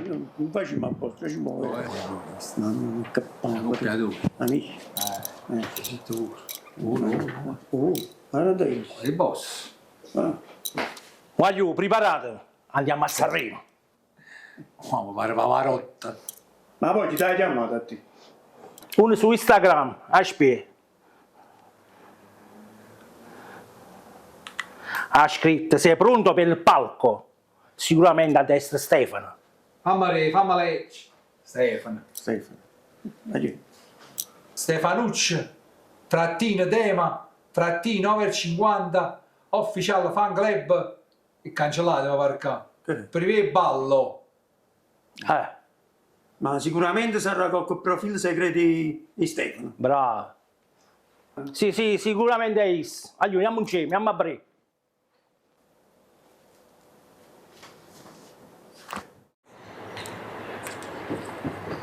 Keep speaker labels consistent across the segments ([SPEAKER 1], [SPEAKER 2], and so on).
[SPEAKER 1] non facciamo apposta, ci muove. Non cappano. Amici.
[SPEAKER 2] Tu.
[SPEAKER 1] Guarda te.
[SPEAKER 2] Il boss.
[SPEAKER 3] Voglio, preparate. Andiamo a Sanremo.
[SPEAKER 2] Oh, ma pareva la rotta.
[SPEAKER 1] Ma poi ti dai chiamata a te?
[SPEAKER 3] Uno su Instagram, aspetta. Ha scritto, sei pronto per il palco? Sicuramente a destra Stefano.
[SPEAKER 2] Fammi lei. Stefano.
[SPEAKER 1] Ma chi?
[SPEAKER 2] Stefanucci. Trattino tema. Trattino over 50. Official fan club. E cancellate ma parca. Privé ballo.
[SPEAKER 1] Ma sicuramente sarà qualche profilo segreto di Stefano.
[SPEAKER 3] Bravo. Sì, sicuramente è isso. Allora, andiamo insieme, andiamo a breve.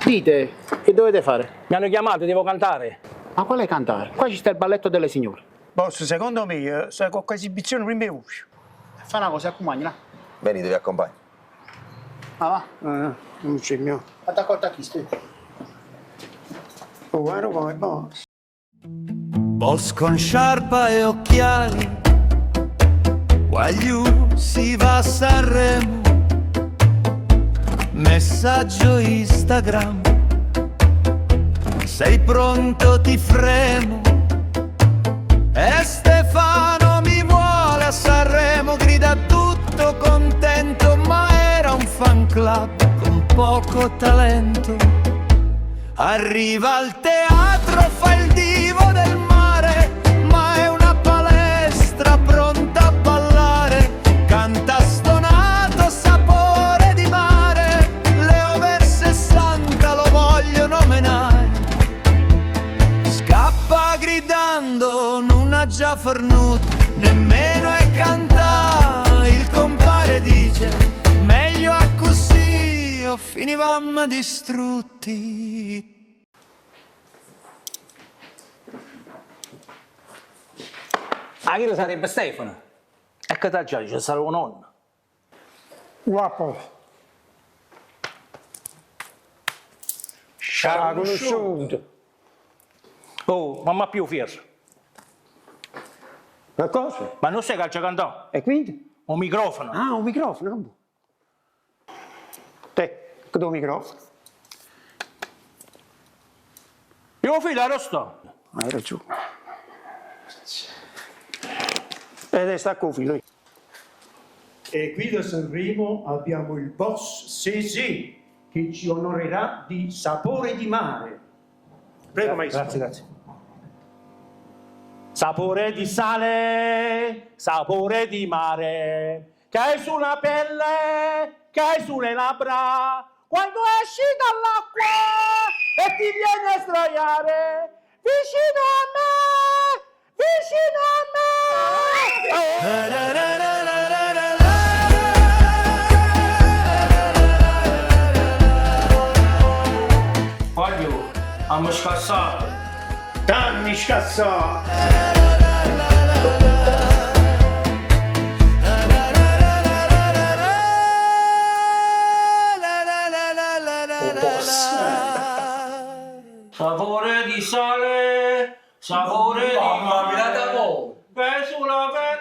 [SPEAKER 4] Dite, che dovete fare?
[SPEAKER 3] Mi hanno chiamato, devo cantare.
[SPEAKER 4] Ma quale cantare? Qua ci sta il balletto delle signore.
[SPEAKER 1] Boss, secondo me, se qualche esibizione prima è uscito.
[SPEAKER 4] Fa una cosa, accompagna.
[SPEAKER 5] Venite, vi accompagno.
[SPEAKER 4] Ah, va.
[SPEAKER 1] Non c'è mio.
[SPEAKER 4] Attacco a chi stai?
[SPEAKER 1] Oh, guarda come boss.
[SPEAKER 6] Boss con sciarpa e occhiali, Guagliù si va a Sanremo, messaggio Instagram, sei pronto ti fremo, e Stefano mi vuole a Sanremo, grida tutto contento, ma era un fan club con poco talento. Arriva al teatro, fa il divo del mare, ma è una palestra pronta a ballare. Canta stonato, sapore di mare, le over 60 lo vogliono menare. Scappa gridando, non ha già fornuto, nemmeno è cantare. Il compare dice, meglio a così o finivamo distrutti.
[SPEAKER 3] Ah, chi lo sarebbe Stefano? E che t'ha già, ci sarà un nonno.
[SPEAKER 1] Guapo. C'ha conosciuto.
[SPEAKER 3] Oh, mamma più fiero.
[SPEAKER 1] Ma cosa?
[SPEAKER 3] Ma non sai calcio cantare?
[SPEAKER 1] E quindi?
[SPEAKER 3] Un microfono.
[SPEAKER 1] Ah, un microfono. Te, che tuo microfono?
[SPEAKER 3] Io figlio arrosto.
[SPEAKER 1] Hai ragione. Ed sta con lui. E qui da Sanremo abbiamo il boss Sesi che ci onorerà di sapore di mare. Prego, maestro. Grazie.
[SPEAKER 3] Sapore di sale, sapore di mare, che hai sulla pelle, che hai sulle labbra, quando esci dall'acqua e ti vieni a sdraiare, vicino a me, vicino a me. Voglio, abbiamo scassato.
[SPEAKER 1] Dammi scazzato!
[SPEAKER 3] Sapore di sale, sapore di mare, che sulla pelle.